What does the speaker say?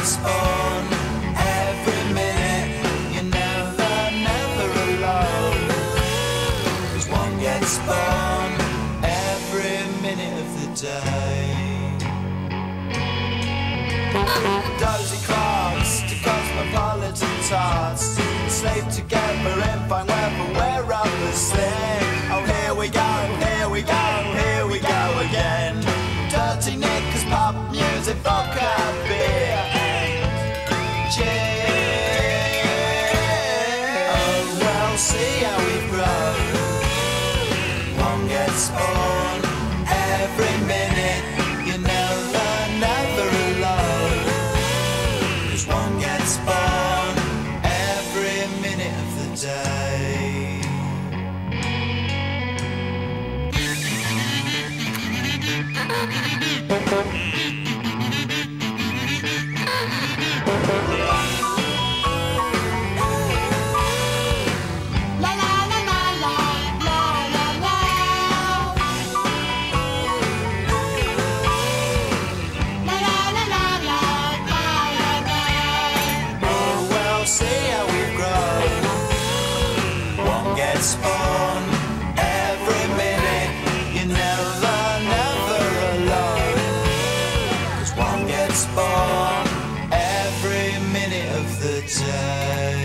gets born every minute. You're never, never alone. 'Cause one gets born every minute of the day. Dozy clocks to cosmopolitan tots, sleep together in fine weather where others sing. Oh, here we go, here we go, here we go again. Dirty knickers, pop music, vodka, beer and gin. Oh, well, see how we've grown. One gets born every minute. You're never, never alone. 'Cause one gets born every minute of the day. Gets born every minute. You're never, never alone. 'Cause one gets born every minute of the day.